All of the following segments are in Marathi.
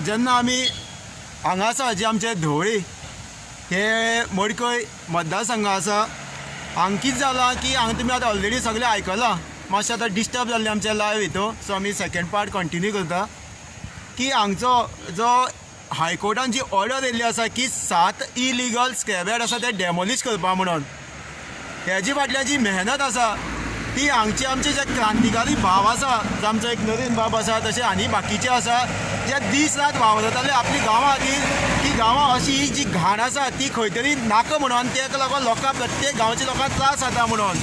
जेन्ना आमी हांगा आसा जे आमचे धवळी हे मडकय मतदारसंघ आसा हांगा कितें जालां की हांगा तुमी आतां ऑलरेडी सगळें आयकलां मातशें आतां डिस्टर्ब जाल्लें आमचें लायव्ह हितून सो आमी सेकेंड पार्ट कंटिन्यू करता की हांगचो जो हायकोर्टान जी ऑर्डर येयल्ली आसा की 7 इलिगल स्क्रॅप यार्ड आसा ते डेमोलिश करपा म्हणून हेजी फाटल्यान जी मेहनत आसा ती हांगचे आमचे जे क्रांतिकारी भाव आसा जो आमचो एक नरेन बाब आसा तशें आनी बाकीचे आसा जे दीस रात वावरताले आपली गांवां खातीर की गांवां अशी ही जी घाण आसा ती खंय तरी नाका म्हणून तेका लागून लोकांक प्रत्येक गांवच्या लोकांक त्रास जाता म्हणून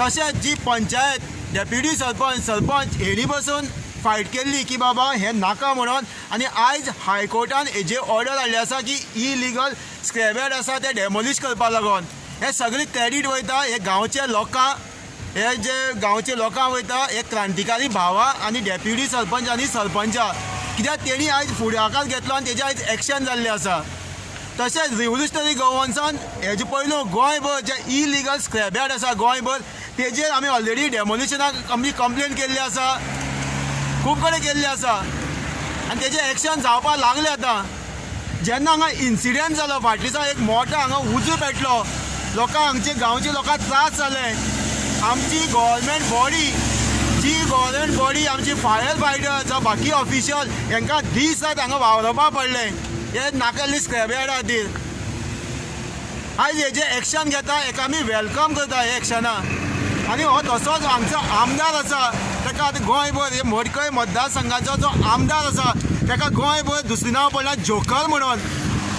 तशेंच जी पंचायत डेप्युटी सरपंच हेणी बसून फायट केल्ली की बाबा हे नाका म्हणून आनी आयज हायकोर्टान हेजे ऑर्डर हाडली आसा की इलिगल स्क्रॅप यार्ड आसा ते डेमोलिश करपा लागून हे सगळे क्रेडीट वयता हे गांवचे लोकांक हे जे गांवचे लोकांक वयता हे क्रांतिकारी भावा आनी डेप्युटी सरपंच आनी सरपंचा कित्याक तेणी आयज फुडाकार घेतलो आनी तेजे आयज एक्शन जाल्लें आसा तशेंच रिव्होल्युशनरी गव्हर्नन्सान हेजे पयलू गोंयभर जे इलिगल स्क्रॅप यार्ड आसा गोंयभर तेजेर आमी ऑलरेडी डेमोलिशनाक आमी कंप्लेन केल्ली आसा खूब कडेन केल्ली आसा आनी तेजें एक्शन जावपाक लागलें आतां जेन्ना हांगा इन्सिडेंट जालो फाटल्या दिसा एक मोठो हांगा उजो पेटलो लोकांक हांगचे गांवच्या लोकांक त्रास जाले आमची गव्हर्मेंट बॉडी आमची फायर फायटर जावं बाकी ऑफिशियल हांकां दीस रात हांगा वावरपा पडले हे नाकाल्ली स्क्रॅप यार्डा खातीर आयज हेजें एक्शन घेता हेका आमी वेलकम करता हे एक्शना आनी हो तसोच हांगचो आमदार आसा ताका आतां गोंयभर हे मडकय मतदारसंघाचो जो आमदार आसा ताका गोंयभर दुसरें नांव पडलां जोकर म्हणून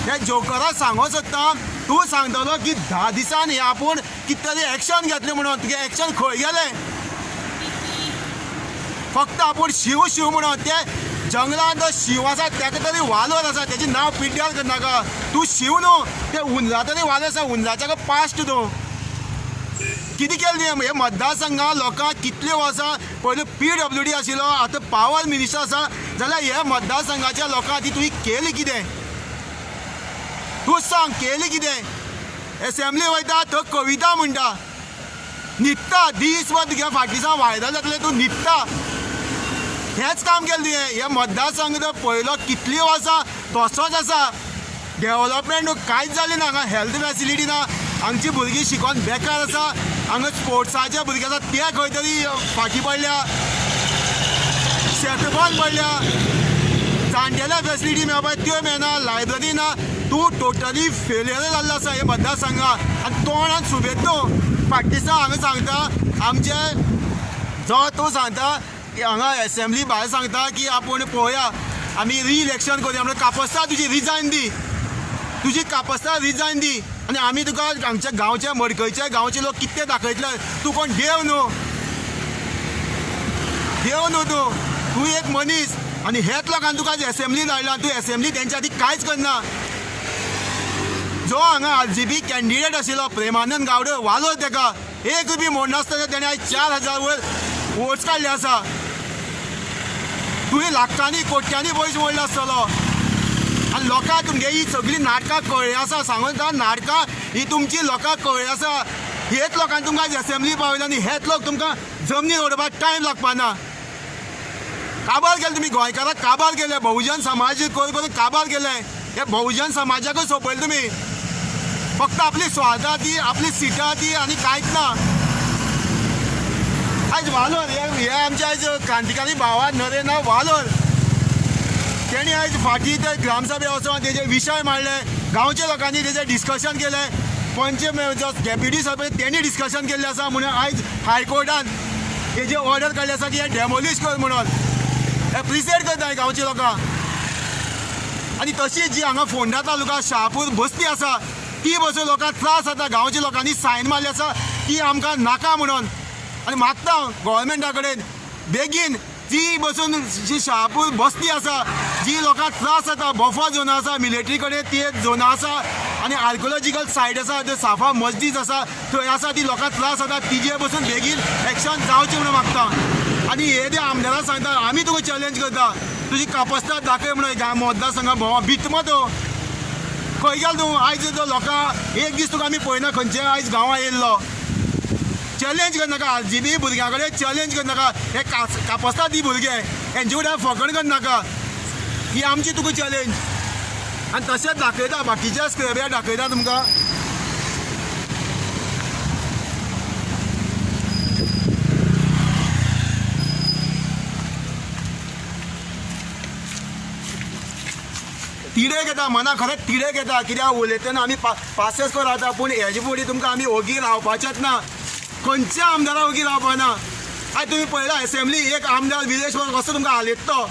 हे जोकराक सांगूंक सोदता तूं सांगतलो की 10 दिसान हे आपूण कितें तरी एक्शन घेतलें म्हणून तुगे एक्शन खंय गेलें फक्त आपूण शिव म्हणून ते जंगलांत जो शिव आसा ताका तरी वालोर आसा तेजें नांव पिड्ड्यार करनाका तूं शिव न्हू ते हुंदरा तरी वालो आसा हुंदराच्या पास्ट तूं कितें केलें हे मतदारसंघां लोकांक कितले वर्सां पयलीं PWD आशिल्लो आतां पावर मिनिस्टर आसा जाल्यार हे मतदारसंघाच्या लोकां खातीर तुवें केलें कितें तूं सांग केलें कितें एसेंब्ली वयता थंय कविता म्हणटा न्हिदता दीसभर तुगे फाटल्या दिसा वायरल जातले तूं न्हिदता हेंच काम केलें तुवें हे मतदारसंघ जर पळयलो कितलीं वर्सां तसोच आसा डेव्हलपमेंट कांयच जालें ना हांगा हेल्थ फॅसिलिटी ना हांगची भुरगीं शिकोवन बेकार आसा हांगा स्पोर्ट्साचे भुरगे आसा ते खंय तरी फाटीं पडल्या शेतबंद पडल्या जाणटेल्या फॅसिलिटी मेळपा त्यो मेळना लायब्ररी ना तूं टोटली फेलियर जाल्लो आसा हे मतदारसंघात आनी तोंडान सुबेज तूं फाटल्या दिसा हांगा सांगता आमचे जो तूं सांगता हांगा एसेंब्ली भायर सांगता की आपूण पळोवया आमी रिइलेक्शन करुया म्हणून कापस्ता तुजी रिजायन दी तुजी कापस्ता रिजायन दी आनी आमी तुका हांगच्या गांवचे मडकयचे गांवचे लोक कितें दाखयतले तूं कोण देव न्हू तूं एक मनीस आनी हेच लोकांनी तुका एसेंब्ली धाडला तूं एसेंब्ली तेंच्या खातीर कांयच करना जो हांगा RGB कॅन्डिडेट आशिल्लो प्रेमानंद गावडे वालोर तेका एक रुपया मोडनासतना तेणें आयज 4000 वयर वोट्स काडले आसा तुवें लाखांनी कोट्यांनी पयशे मोडले आसतलो आनी लोकांक तुमगे ही सगळीं नाटकां कळ्ळी आसा सांगून नाटकां ही तुमची लोकांक कळ्ळी आसा हेच लोकांनी तुमकां एसेंब्ली पावयला आनी हेच लोक तुमकां जमनीर ओडपाक टायम लागपाना काबार केले तुमी गोंयकाराक काबार केले बहुजन समाज करून काबार केले हे बहुजन समाजाकूच सोंपयले तुमी फक्त आपली स्वार्था ती आपली सिटां ती आनी कांयच ना आयज वालोर हे आमचे आयज क्रांतिकारी भावा नरेन वालोर तेणी आयज फाटीं ते ग्रामसभे वचून तेजे विशय मांडले गांवच्या लोकांनी तेजें डिस्कशन केलें पंच डेप्युटी सरपंच तेणी डिस्कशन केल्लें आसा म्हणून आयज हायकोर्टान हेजे ऑर्डर काडली आसा की हे डेमोलिश कर म्हणून एप्रिसिएट करता गांवच्या लोकांक आनी तशीच जी हांगा फोंडा तालुका शहापूर बस्ती आसा ती बसून लोकांक त्रास जाता गांवच्या लोकांनी सायन मारली आसा ती आमकां नाका म्हणून आनी मागता गोवोरमेंटा कडेन बेगीन ती बसून जी शहापूर बस्ती आसा जी लोकांक त्रास जाता बफर झोन आसा मिलिटरी कडेन ती एक झोन आसा आनी आर्किओलॉजिकल सायट आसा थंय साफा मस्जिद आसा थंय आसा ती लोकांक त्रास जाता तिजे बसून बेगीन एक्शन जावचें म्हणून मागता आनी हे जे आमदाराक सांगता आमी तुका चॅलेंज करता तुजी कापस्ताद दाखय म्हणून मतदारसंघा भोंवा भित मतो खंय गेलो तूं आयज जो लोकांक एक दीस तुका आमी पळयना खंयचे आयज गांवां येयल्लो चॅलेंज करनाका RGB भुरग्यां कडेन चॅलेंज करनाका हे कापस्ताद दी भुरगे हेंचे कडेन फकाण करनाका ही आमची तुका चॅलेंज आनी तशेंच दाखयता बाकीच्या स्क्रॅप दाखयता तुमकां. तिडे घेता मना खरेंच तिडे घेता कित्याक उलयतना आमी पासेस को रावता पूण हेजे फुडें तुमकां आमी ओगी रावपाचेच ना. खंयच्या आमदारा ओगी रावपा ना. आयज तुमी पळयला असेंब्ली एक आमदार विदेश कसो तुमकां हालयता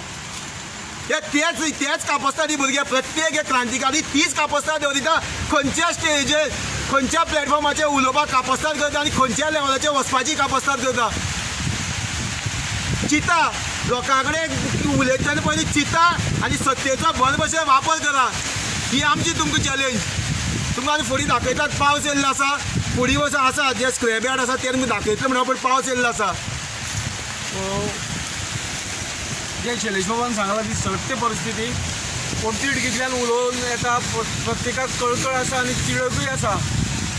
तेच कापसता ती भुरगे प्रत्येक एक क्रांतिकारी तीच कापसता दवरिता. खंयच्या स्टेजीर खंयच्या प्लॅटफॉर्माचेर उलोवपाक कापस्ताद करता आनी खंयच्या लेवलाचेर वचपाची कापस्ताद करता. चिता लोकां कडेन उलयतना पयलीं चिता आनी सत्तेचो बरे भशेन वापर करा. ही आमची तुमकां चॅलेंज. तुमकां आनी फुडें दाखयतात पावस येयल्लो आसा. फुडें वर्सा आसा जे स्क्रॅप यार्ड आसा ते तुमकां दाखयतले म्हणून पण पावस येयल्लो आसा. जे शैलेश बाबान सांगला ती सत्य परिस्थिती. कोणती खिडकींतल्यान उलोवन येता प्रत्येकाक कळकळ आसा आनी तिडकूय आसा.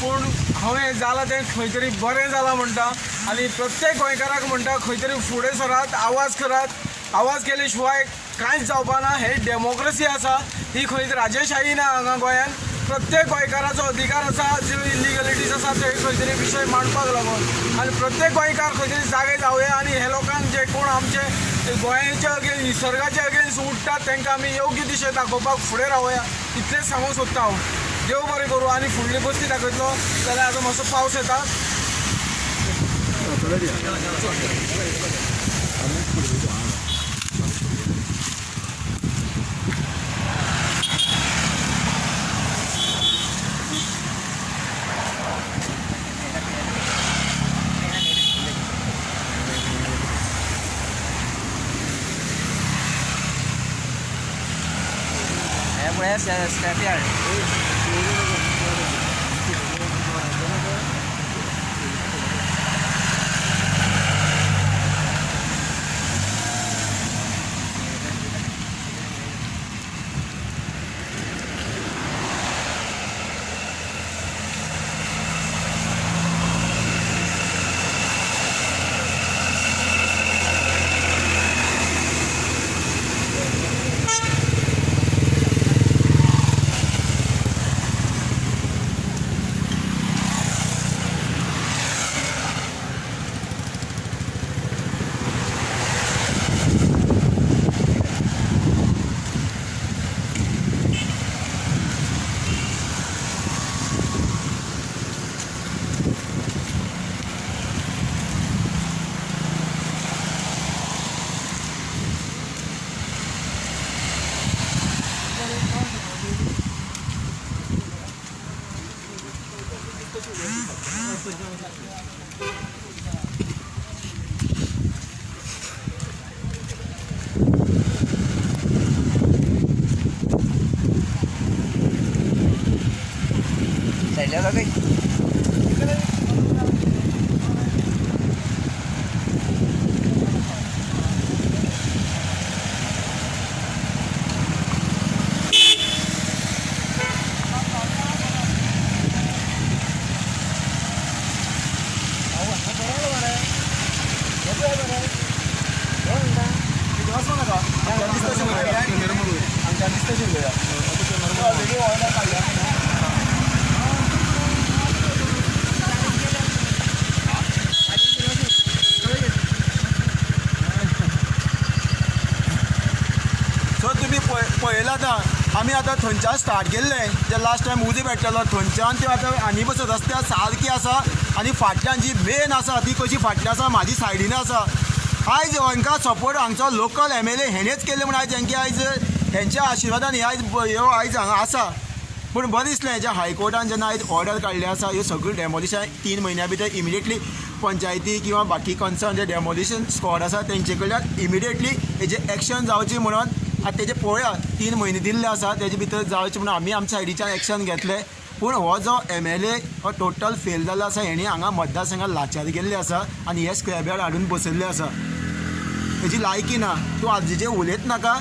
पूण हांवें जालां तें खंय तरी बरें जालां म्हणटा आनी प्रत्येक गोंयकाराक म्हणटा खंय तरी फुडें सरात, आवाज करात. आवाज केले शिवाय कांयच जावपा ना. हे डेमोक्रेसी आसा, ही खंय राजेशाही ना हांगा गोंयांत. प्रत्येक गोंयकाराचो अधिकार आसा ज्यो इलिगलिटीज आसा ते खंय तरी विशय मांडपाक लागून आनी प्रत्येक गोंयकार खंय तरी जागे जावया आनी हे लोकांक जे कोण आमचे गोंयाच्या अगेन्स्ट निसर्गाच्या अगेन्स्ट उठतात तांकां आमी योग्य दिशेन दाखोवपाक फुडें रावया इतलेंच सांगूंक सोदता हांव. देव बरें करूं आनी फुडली बसती दाखयतलो जाल्यार आतां मातसो पावस येता. स्क्रॅप यार्ड साईडला जा काही पळयलां आतां आमी आतां थंयच्यान स्टार्ट केल्ले जे लास्ट टायम उजो पेट्टलो थंयच्यान ते आतां आनी पसून रस्त्यार सारकी आसा आनी फाटल्यान जी मेन आसा ती कशी फाटल्यान आसा म्हाजी सायडीन आसा. आयज हांकां सपोर्ट हांगचो लोकल MLA हेणेच केले म्हण आयज हेंचे आयज हेंच्या आशिर्वादान हे आयज ह्यो आयज हांगा आसा. पूण बरें दिसलें हेच्या हायकोर्टान जेन्ना आयज ऑर्डर काडली आसा ह्यो सगळ्यो डेमोलिशन 3 म्हयन्या भितर इमिडिएटली पंचायती किंवा बाकी कन्सर्न जे डेमोलिशन स्क्वॉड आसा तेंचे कडल्यान इमिडिएटली हेजे एक्शन जावची म्हणून आतां तेजे पळोवया 3 म्हयने दिल्ले आसा तेजे भितर जावचे म्हणून आमी आमच्या सायडीच्यान एक्शन घेतले. पूण हो जो MLA हो टोटल फेल जाल्लो आसा हेणी हांगा मतदारसंघात लाचारी केल्ली आसा आनी हे स्क्रॅप यार्ड हाडून बसयल्ले आसा. हेजी लायकी ना. तूं आजचे उलयत नाका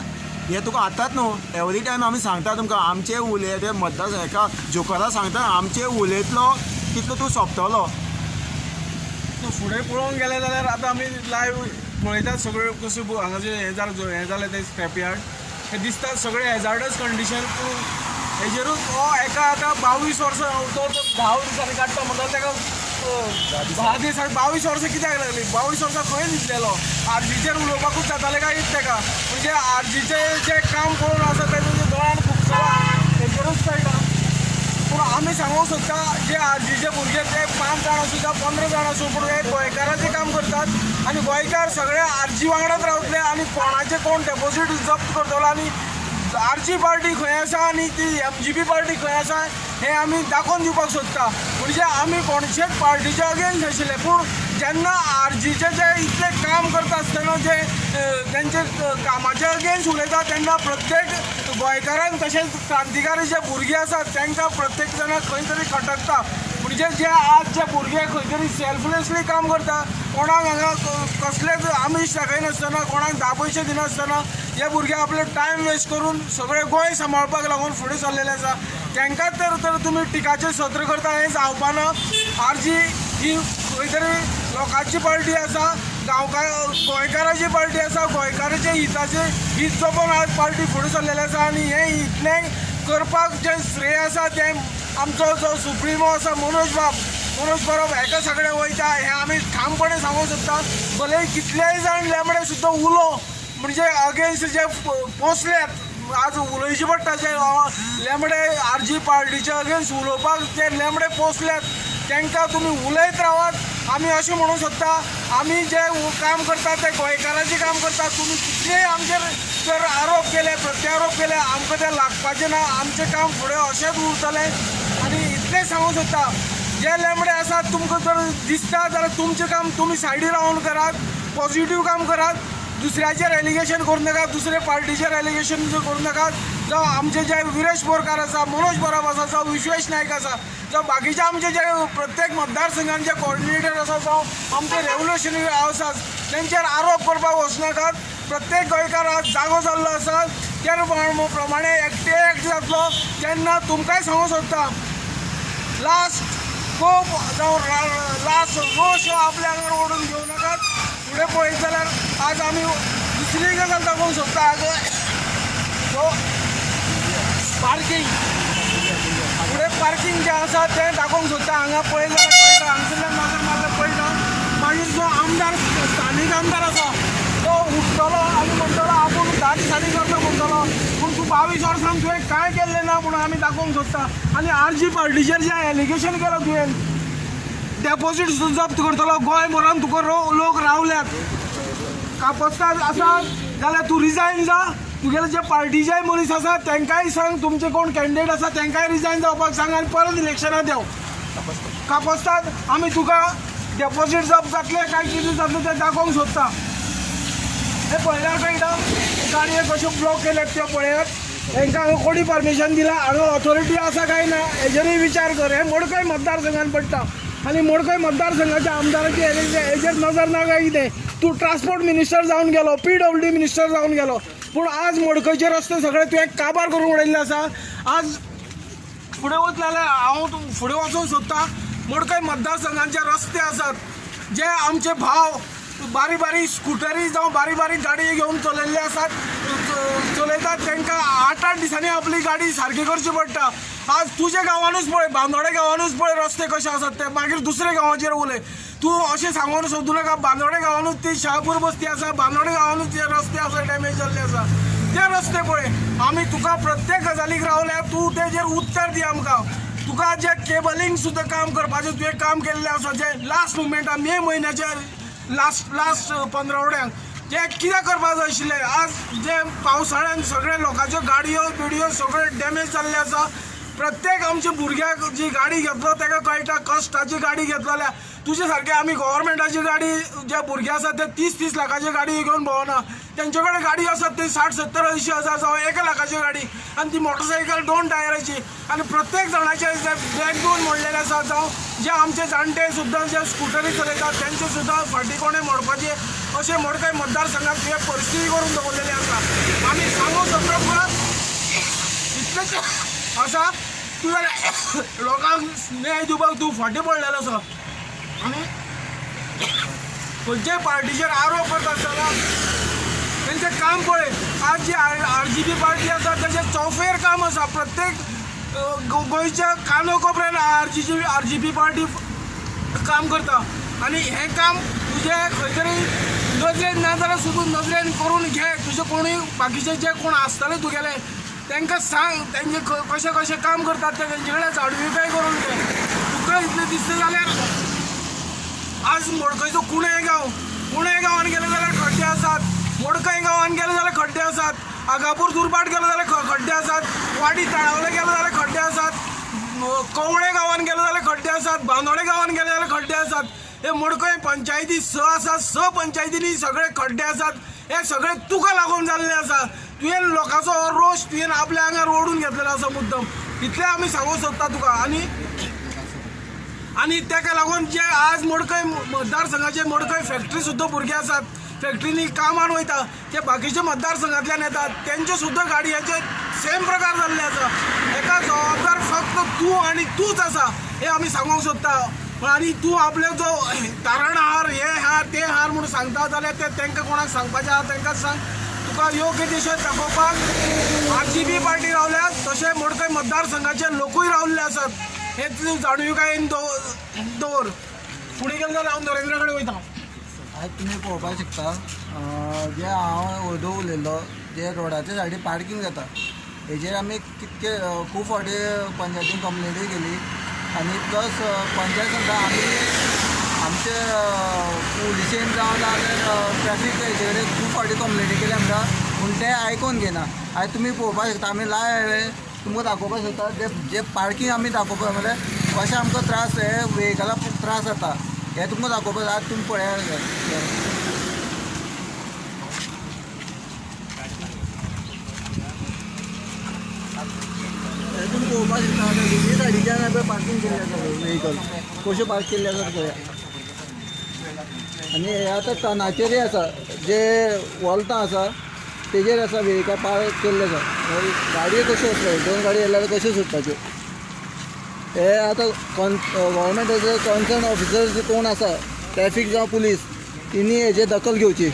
हे तुका आतांच न्हू एवरी टायम आमी सांगता तुमकां आमचे उलय मतदार हेका जोकरा सांगता आमचे उलयतलो तितलो तूं सोंपतलो. फुडें पळोवंक गेले जाल्यार आतां आमी लायव्ह पळयतात सगळ्यो कश्यो हांगा जे हें जालें तें स्क्रॅप यार्ड हे दिसतात सगळे हॅजार्डस कंडिशन. पूण हेजेरूच हो एका आतां 22 वर्सां तो 10 दिसांनी काडटा म्हणटा ताका 10 दीस 22 वर्सां कित्याक लागली? 22 वर्सां खंय न्हिदलेलो? आरजीचेर उलोवपाकूच जातालें काय इतलें का? म्हणजे आरजीचें जें काम करून आसा तें तुज्या दोळ्यान खूब हेजेरूच कळटा. पूण आमी सांगूंक सोदता जे आरजीचे भुरगे ते 5 जाण आसूं काय 15 जाण आसूं पूण हे गोंयकाराचें काम करतात आनी गोंयकार सगळे आरजी वांगडाच रावतले आनी कोणाचें कोण डेपोजीट जप्त करतलो आनी आरजी पार्टी खंय आसा आनी ती MGP पार्टी खंय आसा हें आमी दाखोवन दिवपाक सोदता. म्हणजे आमी कोणचेच पार्टीचे अगेन्स्ट आशिल्ले पूण जेन्ना आरजीचे जे इतलें काम करता आसतना जे तेंचे कामाचे अगेन्स्ट उलयता तेन्ना प्रत्येक गोंयकारांक तशेंच क्रांतिकारी जे भुरगे आसात तांकां प्रत्येक जाणाक खंय तरी खटकता. म्हणजे जे आज जे भुरगे खंय तरी सेल्फलेसली काम करता कोणाक हांगा कसलेच आमीश दाखयनासतना कोणाक 10 पयशे दिनासतना हे भुरगे आपलो टायम वेस्ट करून सगळे गोंय सांबाळपाक लागून फुडें चल्लेले आसा. तांकांच तर तुमी टिकाचें सत्र करता हें जावपाना. आरजी ही खंय तरी लोकांची पार्टी आसा, गोंयकाराची पार्टी आसा, गोंयकाराच्या हित जपोवन आज पार्टी फुडें चल्लेली आसा आनी हें इतलें करपाक जें श्रेय आसा तें आमचो जो सुप्रिमो आसा मनोज परब हेका सगळें वयता हें आमी ठामपणे सांगूंक सोदता. भले कितलेय जाण लेंबडे सुद्दां उलो म्हणजे अगेन्स्ट जे पोसल्यात आज उलयचें पडटा जे लेंबडे आरजी पार्टीचे अगेन्स्ट उलोवपाक जे लेंबडे पोसल्यात तांकां तुमी उलयत रावात. आमी अशें म्हणूंक सोदता आमी जे काम करता ते गोंयकाराचें काम करता. तुमी कितलेय आमचेर जर आरोप केले प्रत्यारोप केले आमकां ते लागपाचें ना. आमचें काम फुडें अशेंच उरतलें आनी इतलें सांगूंक सोदता जे लेंबडे आसात तुमकां जर दिसता जाल्यार तुमचें काम तुमी सायडीर रावन करात, पॉझिटिव्ह काम करात. दुसऱ्याचेर एलिगेशन करूं नाका, दुसरे पार्टीचेर एलिगेशन करूं नाकात. जावं आमचे जे विरेश बोरकार आसा, मनोज परब आसा, जावं विश्वेश नायक आसा, जावं बाकीचे आमचे जे प्रत्येक मतदारसंघान जे कोऑर्डिनेटर आसा जावं आमचे रेव्होल्युशनरी आसात तेंचेर आरोप करपाक वचनाकात. प्रत्येक गोंयकार आज जागो जाल्लो आसा त्या प्रमाणे एकटे जातलो तेन्ना तुमकांय सांगूंक सोदता लास्ट खूब जावं लास्ट रोश आपल्या आंगार ओडून घेवं नाकात. फुडें पळयत जाल्यार आज आमी दुसरी गजाल दाखोवंक सोदता पार्किंग फुडें पार्किंग जें आसा तें दाखोवंक सोदता. हांगा पळयत जाल्यार कळटा हांगसरल्यान मागीर पळयता मागीर जो आमदार स्थानीक आमदार आसा तो उठतलो आनी म्हणटलो आपूण 10 दिसांनी करता म्हणटलो पूण तूं 22 वर्सांक तुवें कांय केल्लें ना म्हणून आमी दाखोवंक सोदता. आनी आरजी पार्टीचेर जें एलिगेशन केलां तुवें डेपोजीट सुद्दां जप्त करतलो गोंय भरान तुका लोक रावल्यात. कापस्ताद आसा जाल्यार तूं रिजायन जा. तुगेले जे पार्टीचे मनीस आसा तांकांय सांग तुमचे कोण कॅन्डिडेट आसा तांकांय रिजायन जावपाक सांग आनी परत इलेक्शनां देंव. कापस्ताद आमी तुका डेपोजीट जप्त जातले काय कितें जातलें तें दाखोवंक सोदता. हे पळयल्यार कळटा गाडयो कश्यो ब्लॉक केल्यात त्यो पळयात. तांकां हांगा कोणी परमिशन दिला हांगा ऑथॉरिटी आसा काय ना हेजेरूय विचार कर. हे मडकय मतदारसंघान पडटा आनी मडकय मतदारसंघाच्या आमदाराची हेजेर नजर ना काय कितें? तूं ट्रान्सपोर्ट मिनिस्टर जावन गेलो, PWD मिनिस्टर जावन गेलो पूण आज मडकयचे रस्ते सगळे तुवें काबार करून उडयल्ले आसा. आज फुडें वतले जाल्यार हांव फुडें वचूंक सोदता. मडकय मतदारसंघाचे रस्ते आसात जे आमचे भाव बारीक बारीक स्कुटरी जावं बारीक बारीक गाडी घेवन चलयल्ले आसात चलयतात तांकां 8-8 दिसांनी आपली गाडी सारकी करची पडटा. आज तुज्या गांवानूच पळय बांदोडे गांवानूच पळय रस्ते कशे आसात ते मागीर दुसऱ्या गांवाचेर उलय. तूं अशें सांगून सोदूं नाका बांदोडे गांवानूच ती शहापूर बस्ती आसा बांदोडे गांवानूच जे रस्ते आसा डॅमेज जाल्ले आसा ते रस्ते पळय. आमी तुका प्रत्येक गजालीक रावल्या तूं तेजेर उत्तर दी आमकां. तुका जे केबलींग सुद्दां काम करपाचें तुवें काम केल्लें आसा जे लास्ट मुमेंटार मे म्हयन्याच्या लास्ट 15 वड्यांक जे कितें करपाक जाय आशिल्लें. आज जे पावसाळ्यान सगळे लोकांच्यो गाडयो बिडयो सगळे डॅमेज जाल्ले आसा. प्रत्येक आमच्या भुरग्याक जी गाडी घेतलो ताका कळटा कश्टाची गाडी घेतलो जाल्यार तुजे सारके आमी गव्हर्मेंटाची गाडी जे भुरगे आसात ते 30-30 लाखाची गाडी घेवन भोंवना. तेंचे कडेन गाडी आसात ते 60-70-80 हजार जावं 1 लाखाची गाडी आनी ती मोटरसायकल 2 टायराची आनी प्रत्येक जाणाचे जे बॅग घेवन मोडलेले आसात जावं जे आमचे जाणटे सुद्दां जे स्कुटरी चलयतात तेंचे सुद्दां फाटी कोणे मोडपाचे अशें मडकय मतदारसंघात हे परिस्थिती करून दवरलेली आसा. आमी सांगूंक सोदता तुका इतलेंच आसा तूं जाल्यार लोकांक न्याय दिवपाक तूं फाटीं पडलेलो आसा. आनी खंयच्याय पार्टीचेर आरोप करता आसतना तेंचें काम पळय आज जी RGB पार्टी आसा त्याचे चौफेर काम आसा. प्रत्येक गोंयच्या कानोकोपऱ्यान RGB पार्टी काम करता आणि हे काम तुझे खंय तरी नजरेन ना जाल्यार सुद्दां नजरेन करून घे. तुजे कोणूय बाकीचे जे कोण आसतले तुगेले तांकां सांग तेंचे कशें कशें काम करतात ते तेंचे कडेन जाणविकाय करून घे. तुका इतलें दिसता जाल्यार आज मडकयचो कुणें गांवान गेले जाल्यार खड्डे आसात. मडकय गांवान गेले जाल्यार खड्डे आसात. आगापूर दुर्बाट गेले जाल्यार खड्डे आसात. वाडी तळावले गेले जाल्यार खड्डे आसात. कवळे गांवान गेले जाल्यार खड्डे आसात. बांदोडे गांवान गेले जाल्यार खड्डे आसात. हे मडकय पंचायती 6 आसात. 6 पंचायतींनी सगळे खड्डे आसात. हे सगळे तुका लागून जाल्ले आसा. तुवें लोकांचो रोश तुवें आपल्या आंगार ओडून घेतलेलो आसा मुद्दम. इतलें आमी सांगूंक सोदता तुका. आनी ताका लागून जे आज मडकय मतदारसंघाचे मडकय फॅक्टरी सुद्दां भुरगे आसात. फॅक्टरीनी कामान वयता ते बाकीचे मतदारसंघांतल्यान येतात. तेंच्यो सुद्दां गाडयांचे सेम प्रकार जाल्ले आसा. हेका जबाबदार फक्त तूं आनी तूंच आसा हे आमी सांगूंक सोदता. आनी तूं आपले जो तारण हार हे हार ते हार म्हणून सांगता जाल्यार ते तांकां कोणाक सांगपाचें आहा तांकांच सांग. तुका योग्य दिशेन दाखोवपाक RGB पार्टी रावल्यात तशें मडकय मतदारसंघाचे लोकूय रावल्ले आसात. हे तूं जाणविकायेन दवर. फुडें गेले जाल्यार हांव नरेंद्रा कडेन वयता. आज तुम्ही पळोवपाक शकता जे हांव अर्दो उलयल्लो जे रोडाच्या सायडीन पार्किंग जाता हेजेर आमी कितके खूब फावटी पंचायतीन कंप्लेंटूय केली आनी प्लस पंचायत सांगता आमी आमचे पुलिशेन जावं नाजाल्यार ट्रॅफीक हेजे कडेन खूब फावटी कंप्लेंटी केली आमकां पूण ते आयकून घेना. आयज तुमी पळोवपाक शकता आमी लायव तुमकां दाखोवपाक शकता जे पार्किंग आमी दाखोवपाक म्हळ्यार कशें आमकां त्रास हे व्हेकलाक त्रास जाता हे तुमकां दाखोवपाक आज तुमी पळयात. तुमी पळोवपाक शकता दोनी सायडीच्यान आतां पार्किंग केल्ले आसा व्हेकल कश्यो पार्क केल्ले आसात पळया. आनी हे आतां टनाचेरूय आसा जे वॉल्टां आसा तेजेर आसा व्हेकल पार्क केल्ले आसा. गाडयो कश्यो वचपाच्यो 2 गाडयो येयल्यार कश्यो सुटपाच्यो. हे आतां गव्हर्मेंटाचे कन्सर्न ऑफिसर्स कोण आसा ट्रॅफीक जावं पुलीस तिणी हेजे दखल घेवची.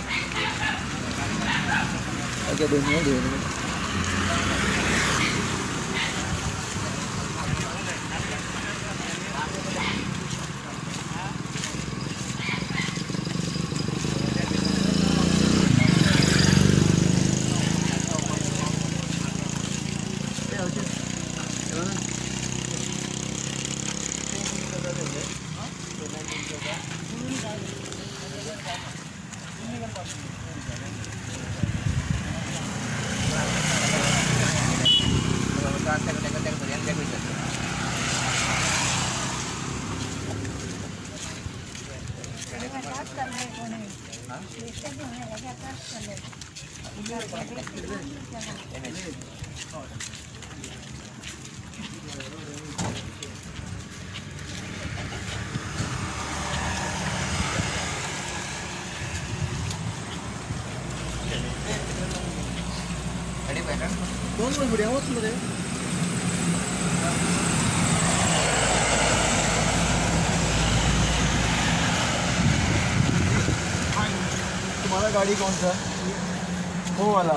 तुम्हारा गाड़ी कौन सा? वो वाला.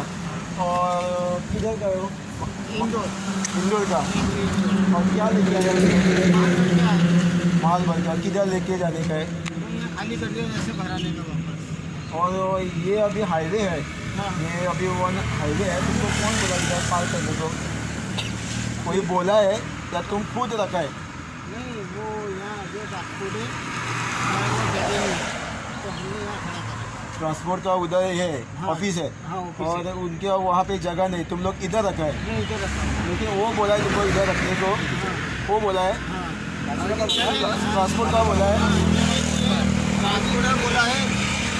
और किधर का है वो? इंदौर का. और क्या लेके आया? माल भर का. किधर लेके जाने का है? खाली कर दिया जैसे भराने का वापस. और ये अभी हाईवे है. ये अभी वन हाईवे है. तुमको कौन बोला इधर पार करने को? कोई बोला है या तुम खुद रखा है? नहीं वो यहाँ जो ट्रांसपोर्ट है वो जगह नहीं तो हमने यहाँ खड़ा करा. ट्रांसपोर्ट का उधर है हाँ, ऑफिस है. हाँ, ऑफिस और है. उनके वहाँ पे जगह नहीं, तुम लोग इधर रखा है. मैं इधर रखा हूँ. लेकिन वो बोला है तुमको इधर रखने को. वो बोला है. हाँ ट्रांसपोर्ट का बोला है. ट्रांसपोर्टर बोला है